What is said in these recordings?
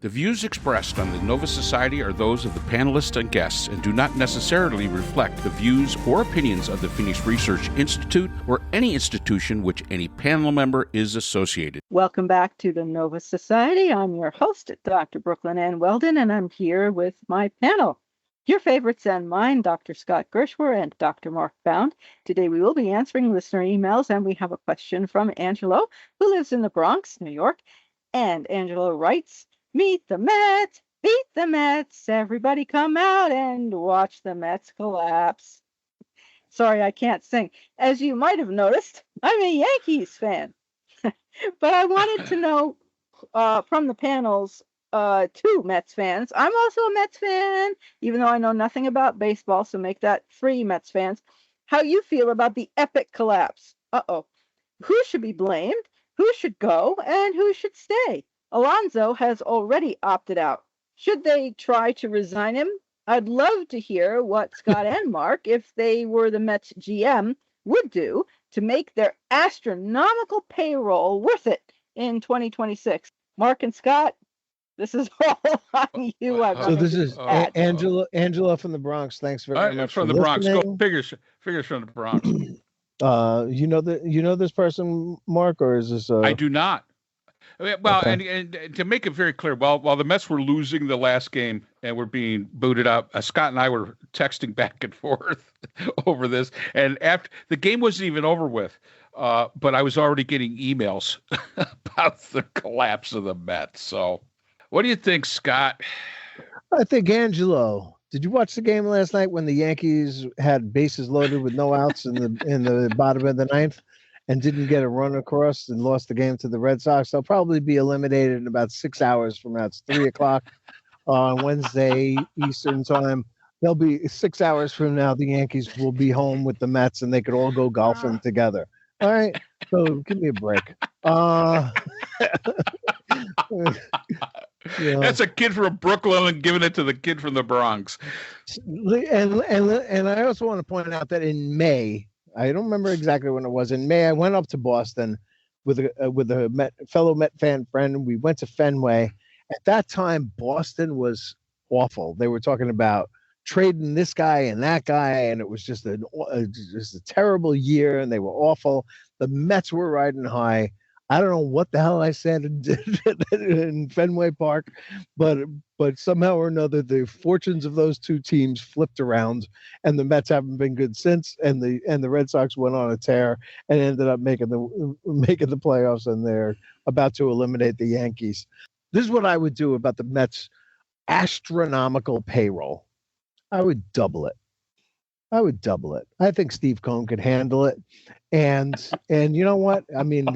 The views expressed on the Nova Society are those of the panelists and guests and do not necessarily reflect the views or opinions of the Phoenix Research Institute or any institution which any panel member is associated. Welcome back to the Nova Society. I'm your host, Dr. Brooklyn Ann Weldon, and I'm here with my panel. Your favorites and mine, Dr. Scott Gershwer and Dr. Mark Bound. Today we will be answering listener emails, and we have a question from Angelo, who lives in the Bronx, New York. And Angelo writes, "Meet the Mets, beat the Mets, everybody come out and watch the Mets collapse." Sorry, I can't sing. As you might have noticed, I'm a Yankees fan. But I wanted to know from the panel's two Mets fans. I'm also a Mets fan, even though I know nothing about baseball, so make that free, Mets fans. How you feel about the epic collapse? Who should be blamed? Who should go? And who should stay? Alonzo has already opted out. Should they try to resign him? I'd love to hear what Scott and Mark, if they were the Mets GM, would do to make their astronomical payroll worth it in 2026. Mark and Scott, this is all on you. So this is Angelo from the Bronx. Thanks very much from the Bronx. Go figures from the Bronx. You know this person, Mark, or is this? I do not. Well, Okay. and to make it very clear, while the Mets were losing the last game and were being booted up, Scott and I were texting back and forth over this. And after the game wasn't even over with, but I was already getting emails about the collapse of the Mets. So, what do you think, Scott? I think Angelo. Did you watch the game last night when the Yankees had bases loaded with no outs in the bottom of the ninth? And didn't get a run across and lost the game to the Red Sox? They'll probably be eliminated in about 6 hours from now. It's 3:00 on Wednesday Eastern time. They'll be 6 hours from now. The Yankees will be home with the Mets, and they could all go golfing together. All right, so give me a break. That's a kid from Brooklyn and giving it to the kid from the Bronx. And I also want to point out that in May, I don't remember exactly when it was. In May, I went up to Boston with a fellow Met fan friend. We went to Fenway. At that time, Boston was awful. They were talking about trading this guy and that guy, and it was just a terrible year, and they were awful. The Mets were riding high. I don't know what the hell I said in Fenway Park, but somehow or another, the fortunes of those two teams flipped around, and the Mets haven't been good since. And the Red Sox went on a tear and ended up making the playoffs, and they're about to eliminate the Yankees. This is what I would do about the Mets' astronomical payroll. I would double it. I think Steve Cohen could handle it. And you know what? I mean,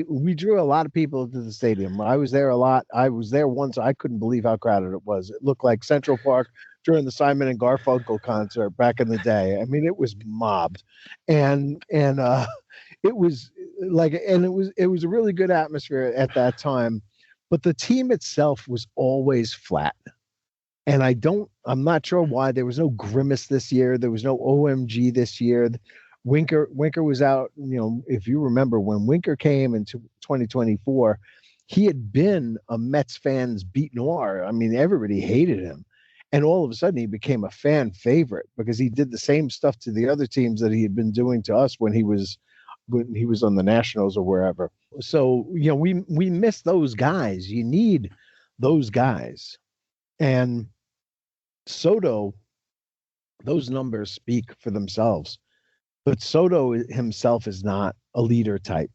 we drew a lot of people to the stadium. I was there a lot. I was there once. I couldn't believe how crowded it was. It looked like Central Park during the Simon and Garfunkel concert back in the day. I mean, it was mobbed, and it was it was a really good atmosphere at that time. But the team itself was always flat. And I'm not sure why. There was no grimace this year. There was no OMG this year. Winker was out. If you remember when Winker came into 2024, he had been a Mets fan's beat noir. I mean, everybody hated him. And all of a sudden he became a fan favorite because he did the same stuff to the other teams that he had been doing to us when he was on the Nationals or wherever. So, we miss those guys. You need those guys. And Soto, those numbers speak for themselves. But Soto himself is not a leader type.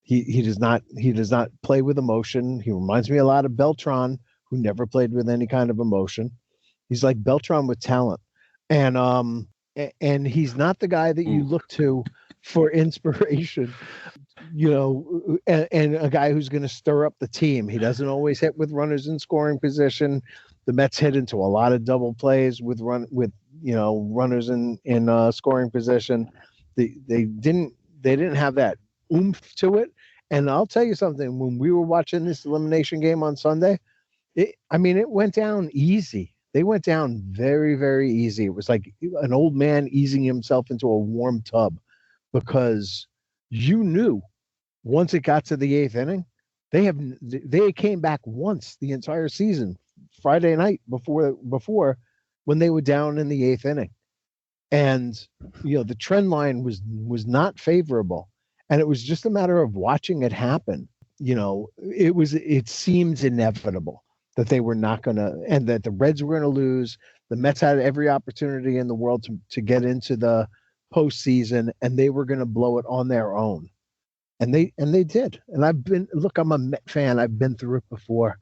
He does not play with emotion. He reminds me a lot of Beltran, who never played with any kind of emotion. He's like Beltran with talent. And he's not the guy that you look to for inspiration. And a guy who's going to stir up the team. He doesn't always hit with runners in scoring position. The Mets hit into a lot of double plays with runners in scoring position. They didn't have that oomph to it. And I'll tell you something. When we were watching this elimination game on Sunday, it went down easy. They went down very, very easy. It was like an old man easing himself into a warm tub, because you knew once it got to the eighth inning, They came back once the entire season, Friday night before when they were down in the eighth inning. And the trend line was not favorable. And it was just a matter of watching it happen. It seemed inevitable that they were not gonna, and that the Reds were gonna lose. The Mets had every opportunity in the world to get into the postseason, and they were gonna blow it on their own. And they did. And I'm a Met fan. I've been through it before.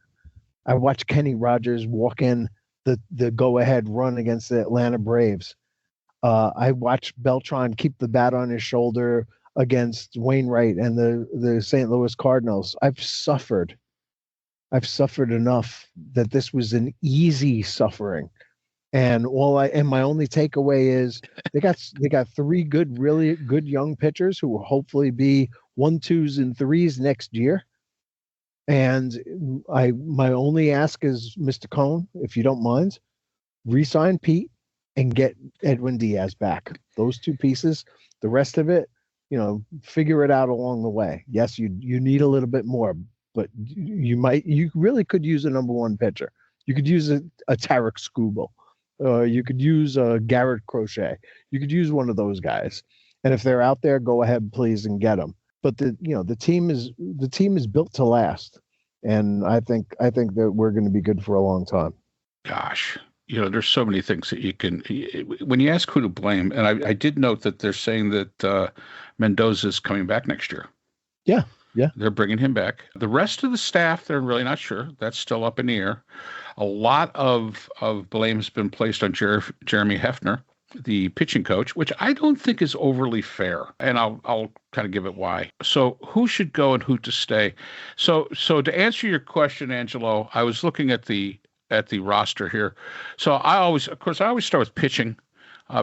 I watched Kenny Rogers walk in the go-ahead run against the Atlanta Braves. I watched Beltran keep the bat on his shoulder against Wainwright and the St. Louis Cardinals. I've suffered enough that this was an easy suffering. And my only takeaway is they got three really good young pitchers who will hopefully be 1, 2s, and 3s next year. And my only ask is, Mr. Cohn, if you don't mind, re-sign Pete and get Edwin Diaz back. Those two pieces. The rest of it, figure it out along the way. Yes, you need a little bit more, but you really could use a number one pitcher. You could use a Tarek Skubal. You could use a Garrett Crochet. You could use one of those guys. And if they're out there, go ahead, please, and get them. But the team is built to last, and I think that we're going to be good for a long time. Gosh, there's so many things that you can. When you ask who to blame, and I did note that they're saying that Mendoza's coming back next year. Yeah. They're bringing him back. The rest of the staff, they're really not sure. That's still up in the air. A lot of blame has been placed on Jeremy Hefner, the pitching coach, which I don't think is overly fair. And I'll kind of give it why. So who should go and who to stay? So to answer your question, Angelo, I was looking at the roster here. So I always start with pitching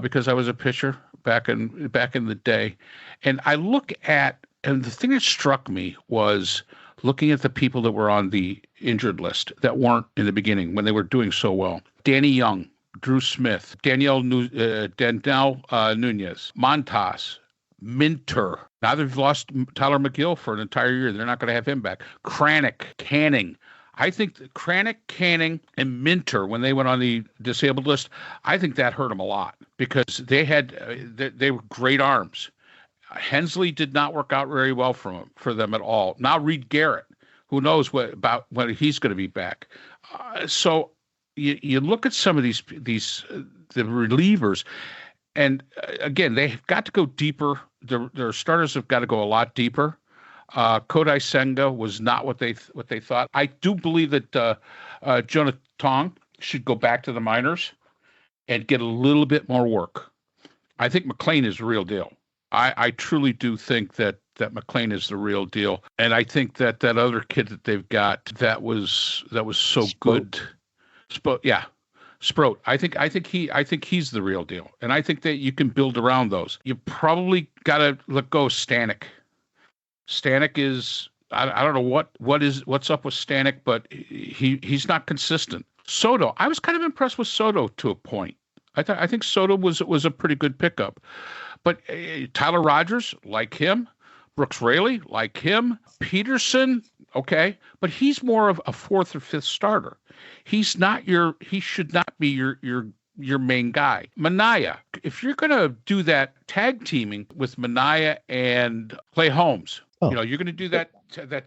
because I was a pitcher back in the day. And I look at, and the thing that struck me was looking at the people that were on the injured list that weren't in the beginning when they were doing so well. Danny Young, Drew Smith, Daniel Nunez, Montas, Minter. Now they've lost Tyler McGill for an entire year. They're not going to have him back. Kranick, Canning. I think Kranick, Canning, and Minter, when they went on the disabled list, I think that hurt them a lot because they were great arms. Hensley did not work out very well for them at all. Now Reed Garrett, who knows when he's going to be back. So you look at some of the relievers, and again, they've got to go deeper. Their starters have got to go a lot deeper. Kodai Senga was not what they thought. I do believe that Jonah Tong should go back to the minors and get a little bit more work. I think McLean is the real deal. I truly do think that McLean is the real deal, and I think that other kid that they've got that was so good, Sproat. I think he's the real deal, and I think that you can build around those. You probably got to let go of Stanek. Stanek is I don't know what's up with Stanek, but he's not consistent. Soto, I was kind of impressed with Soto to a point. I think Soto was a pretty good pickup. But Tyler Rogers, like him. Brooks Raley, like him. Peterson, okay. But he's more of a fourth or fifth starter. He should not be your main guy. Minaya, if you're going to do that tag teaming with Minaya and Clay Holmes, you're going to do that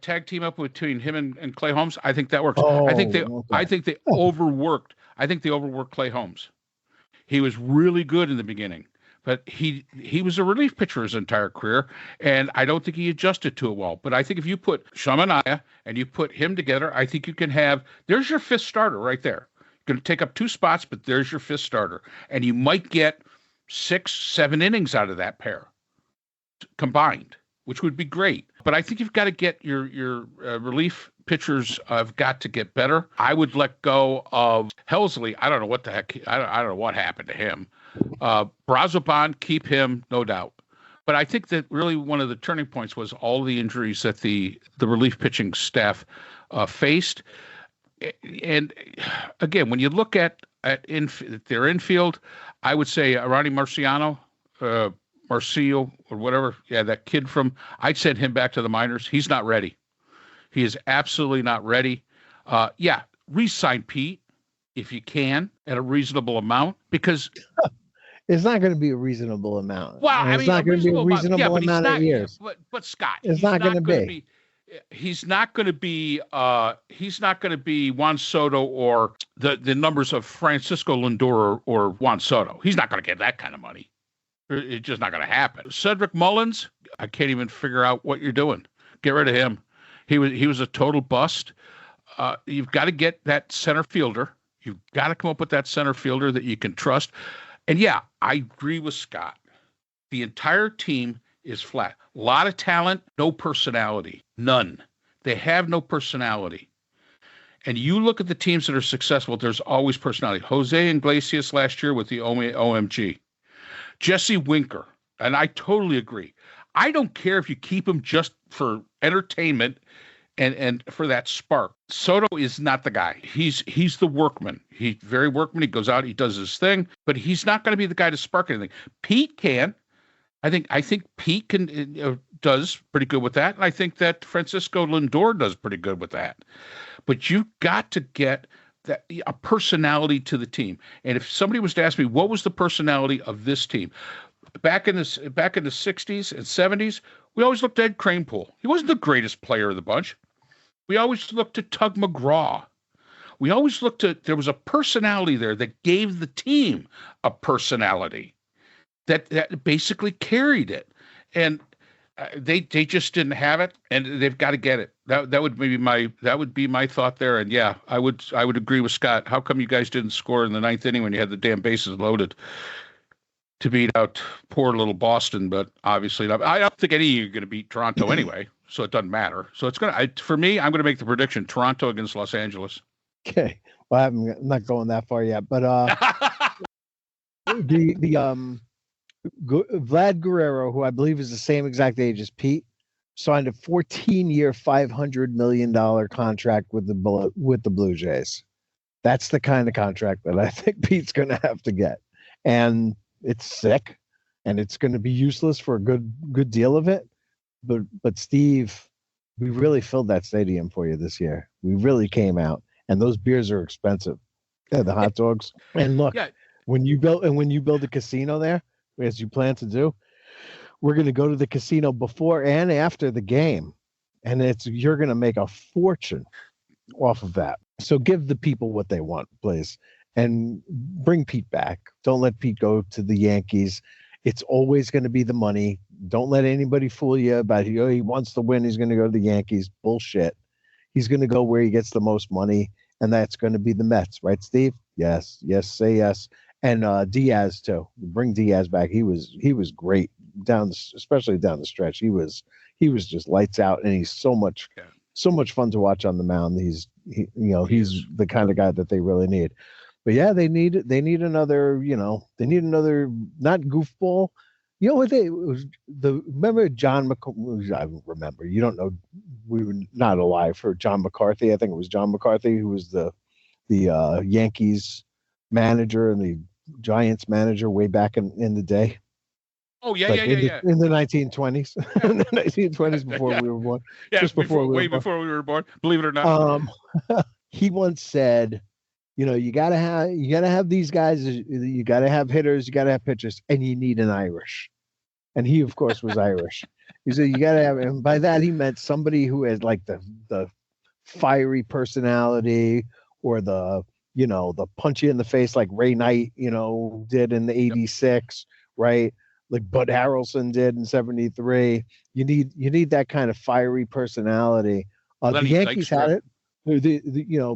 tag team up between him and Clay Holmes. I think that works. I think they overworked Clay Holmes. He was really good in the beginning, but he was a relief pitcher his entire career, and I don't think he adjusted to it well. But I think if you put Shamanaya and you put him together, I think you can there's your fifth starter right there. You're going to take up 2 spots, but there's your fifth starter. And you might get 6, 7 innings out of that pair combined, which would be great. But I think you've got to get your relief pitchers have got to get better. I would let go of Helsley. I don't know what the heck. I don't know what happened to him. Brazoban, keep him, no doubt. But I think that really one of the turning points was all the injuries that the relief pitching staff faced. And again, when you look at their infield, I would say Ronnie Marciano, Marcio, or whatever. Yeah, that kid I'd send him back to the minors. He's not ready. He is absolutely not ready. Yeah, re-sign Pete if you can at a reasonable amount, because It's not going to be a reasonable amount. well, And I it's mean, a not going to be a reasonable amount. Yeah, reasonable but he's amount of not. Yeah, years. but Scott, It's he's not going to not going to be. be. He's not going to be. He's not going to be Juan Soto or the numbers of Francisco Lindor or Juan Soto. He's not going to get that kind of money. It's just not going to happen. Cedric Mullins, I can't even figure out what you're doing. Get rid of him. He was a total bust. You've got to get that center fielder. You've got to come up with that center fielder that you can trust. And yeah, I agree with Scott. The entire team is flat. A lot of talent, no personality. None. They have no personality. And you look at the teams that are successful, there's always personality. Jose Iglesias last year with the OMG. Jesse Winker, and I totally agree. I don't care if you keep him just for entertainment and for that spark. Soto is not the guy. He's the workman. He's very workman. He goes out, he does his thing, but he's not going to be the guy to spark anything. Pete can. I think Pete can does pretty good with that, and I think that Francisco Lindor does pretty good with that. But you've got to get a personality to the team. And if somebody was to ask me what was the personality of this team back in the 60s and 70s, we always looked at Ed Kranepool. He wasn't the greatest player of the bunch. We always looked at Tug McGraw. We always looked at, there was a personality there that gave the team a personality that basically carried it. And they just didn't have it, and they've got to get it. That would be my thought there. And yeah, I would agree with Scott. How come you guys didn't score in the ninth inning when you had the damn bases loaded to beat out poor little Boston? But obviously not. I don't think any of you are going to beat Toronto anyway, so it doesn't matter. So it's for me, I'm going to make the prediction: Toronto against Los Angeles. Okay, well, I'm not going that far yet, but Vlad Guerrero, who I believe is the same exact age as Pete, signed a 14-year, $500 million contract with the Blue Jays. That's the kind of contract that I think Pete's going to have to get, and it's sick, and it's going to be useless for a good deal of it. But Steve, we really filled that stadium for you this year. We really came out, and those beers are expensive. Yeah, the hot dogs. And look, when you build a casino there, as you plan to do, we're going to go to the casino before and after the game, and you're going to make a fortune off of that. So give the people what they want, please, and bring Pete back. Don't let Pete go to the Yankees. It's always going to be the money. Don't let anybody fool you about he wants to win, he's going to go to the Yankees. Bullshit. He's going to go where he gets the most money, and that's going to be the Mets, right, Steve? Yes, say yes. And Diaz too. Bring Diaz back. He was great especially down the stretch. He was just lights out, and he's so much fun to watch on the mound. He's the kind of guy that they really need. But yeah, they need another not goofball. You know what remember John McCarthy? I remember. You don't know. We were not alive for John McCarthy. I think it was John McCarthy who was the Yankees manager and the Giants manager way back in the day. Oh yeah, in the 1920s, in the 1920s before we were born. Yeah, just before we were born. Believe it or not. He once said, you gotta have these guys. You gotta have hitters. You gotta have pitchers, and you need an Irish. And he, of course, was Irish. He said you gotta have, and by that he meant somebody who had like the fiery personality, or the punch you in the face like Ray Knight, did in the 86, right? Like Bud Harrelson did in 73. You need that kind of fiery personality. The Yankees had it.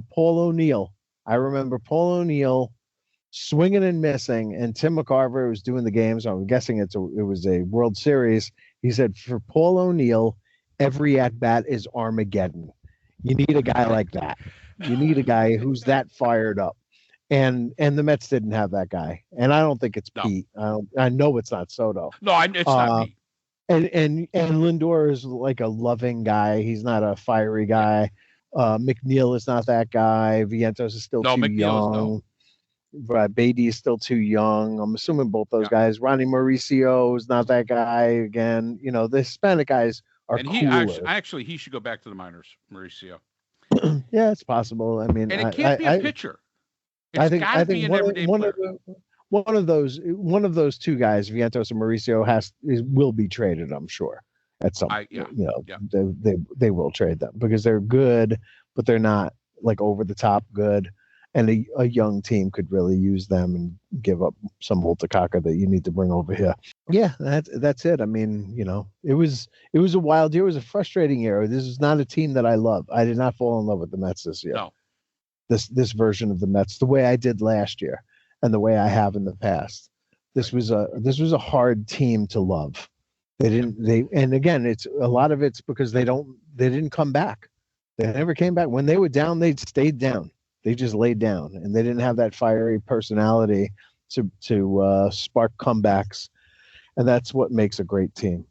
Paul O'Neill. I remember Paul O'Neill swinging and missing, and Tim McCarver was doing the games. I'm guessing it was a World Series. He said, for Paul O'Neill, every at bat is Armageddon. You need a guy like that. You need a guy who's that fired up. And the Mets didn't have that guy. And I don't think it's Pete. I know it's not Soto. No, it's not Pete. And Lindor is like a loving guy. He's not a fiery guy. McNeil is not that guy. Vientos is still too young. Beatty is still too young. I'm assuming both those guys. Ronnie Mauricio is not that guy again. The Hispanic guys are and cooler. actually he should go back to the minors, Mauricio. Yeah, it's possible. I mean, And it can't be a pitcher. I It's think got to be an everyday player. one of those two guys, Vientos and Mauricio, will be traded. I'm sure at some. They will trade them because they're good, but they're not like over the top good. And a young team could really use them and give up some Multicaca that you need to bring over here. Yeah, that's it. I mean, it was a wild year. It was a frustrating year. This is not a team that I love. I did not fall in love with the Mets this year. No. This version of the Mets, the way I did last year, and the way I have in the past. This was a hard team to love. And again, it's a lot of it's because they didn't come back. They never came back. When they were down, they stayed down. They just laid down, and they didn't have that fiery personality to spark comebacks, and that's what makes a great team.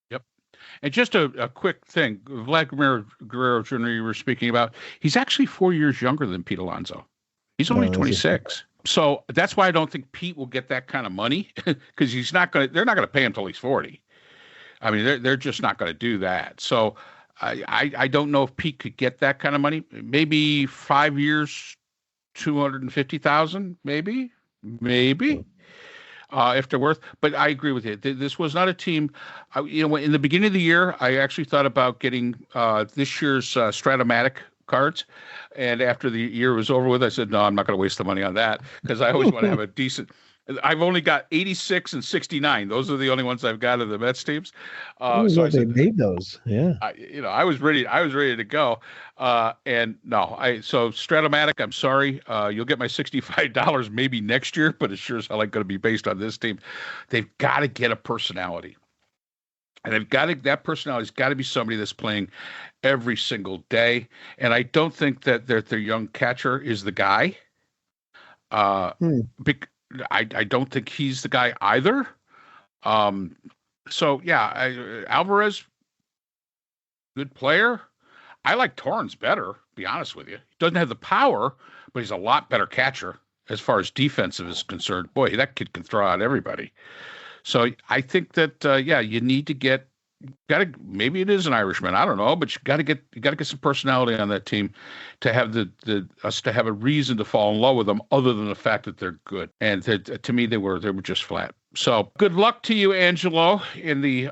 Yep. And just a quick thing, Vladimir Guerrero Jr. you were speaking about, he's actually 4 years younger than Pete Alonso. He's only 26. So that's why I don't think Pete will get that kind of money because they're not going to pay him till he's 40. I mean, they're just not going to do that. So I don't know if Pete could get that kind of money. Maybe 5 years, $250,000, maybe if they're worth. But I agree with you. This was not a team. In the beginning of the year, I actually thought about getting this year's Stratomatic cards. And after the year was over with, I said, no, I'm not going to waste the money on that because I always want to have a decent. I've only got 86 and 69. Those are the only ones I've got of the Mets teams. So they made those. Yeah. I was ready to go. So Stratomatic, I'm sorry. You'll get my $65 maybe next year, but it sure as hell ain't going to be based on this team. They've got to get a personality. And that personality's got to be somebody that's playing every single day. And I don't think that their young catcher is the guy. I don't think he's the guy either. Alvarez, good player. I like Torrens better, to be honest with you. He doesn't have the power, but he's a lot better catcher as far as defensive is concerned. Boy, that kid can throw out everybody. So I think that you need to maybe it is an Irishman. I don't know, but you got to get some personality on that team to have us to have a reason to fall in love with them, other than the fact that they're good. And to me, they were just flat. So good luck to you, Angelo, in the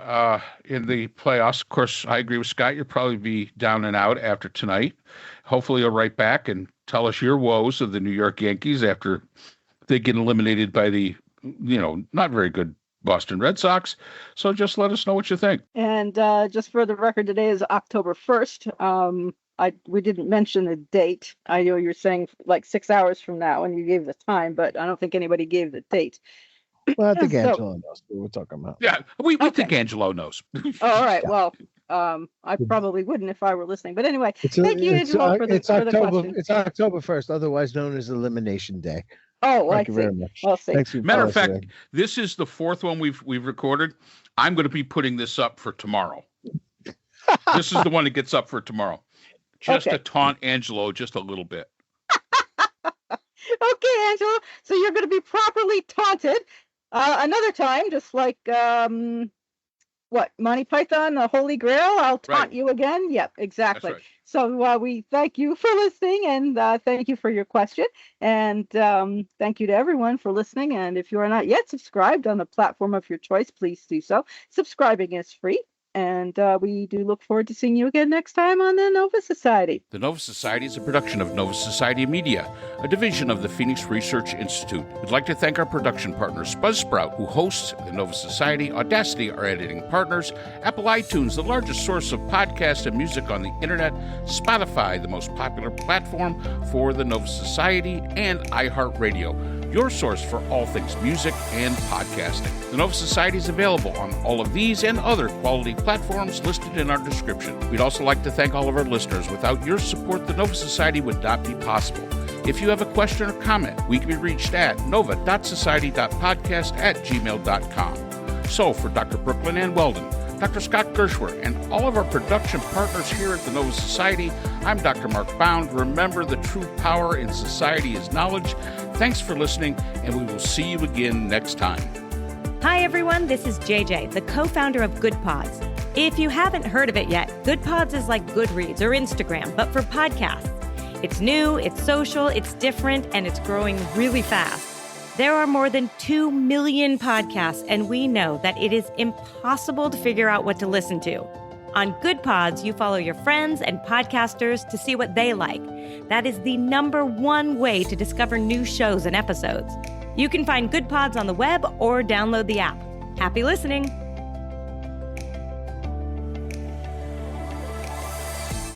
playoffs. Of course, I agree with Scott. You'll probably be down and out after tonight. Hopefully, you'll write back and tell us your woes of the New York Yankees after they get eliminated by the not very good Boston Red Sox. So just let us know what you think. And just for the record, today is October 1st. We didn't mention the date. I know you're saying like 6 hours from now, and you gave the time, but I don't think anybody gave the date. Well, I think Angelo knows what we're talking about. Yeah, we think Angelo knows. All right. Well, I probably wouldn't if I were listening. But anyway, thank you, Angelo, for the question. It's October 1st, otherwise known as Elimination Day. Oh, Thank you very much. I'll see. Matter of fact, this is the fourth one we've recorded. I'm going to be putting this up for tomorrow. This is the one that gets up for tomorrow. Just to taunt Angelo just a little bit. Okay, Angelo. So you're going to be properly taunted another time, just like Monty Python, the Holy Grail. I'll taunt you again. Yep, exactly. Right. So we thank you for listening, and thank you for your question, and thank you to everyone for listening. And if you are not yet subscribed on the platform of your choice, please do so. Subscribing is free. And we do look forward to seeing you again next time on the Nova Society. The Nova Society is a production of Nova Society Media, a division of the Phoenix Research Institute. We'd like to thank our production partners, Buzzsprout, who hosts the Nova Society, Audacity, our editing partners, Apple iTunes, the largest source of podcasts and music on the internet, Spotify, the most popular platform for the Nova Society, and iHeartRadio, your source for all things music and podcasting. The Nova Society is available on all of these and other quality platforms listed in our description. We'd also like to thank all of our listeners. Without your support, the Nova Society would not be possible. If you have a question or comment, we can be reached at nova.society.podcast@gmail.com. So for Dr. Brooklyn Ann Weldon, Dr. Scott Gershwer, and all of our production partners here at the Nova Society, I'm Dr. Mark Bound. Remember, the true power in society is knowledge. Thanks for listening, and we will see you again next time. Hi, everyone. This is JJ, the co-founder of Good Pods. If you haven't heard of it yet, Good Pods is like Goodreads or Instagram, but for podcasts. It's new, it's social, it's different, and it's growing really fast. There are more than 2 million podcasts, and we know that it is impossible to figure out what to listen to. On Good Pods, you follow your friends and podcasters to see what they like. That is the #1 way to discover new shows and episodes. You can find Good Pods on the web or download the app. Happy listening!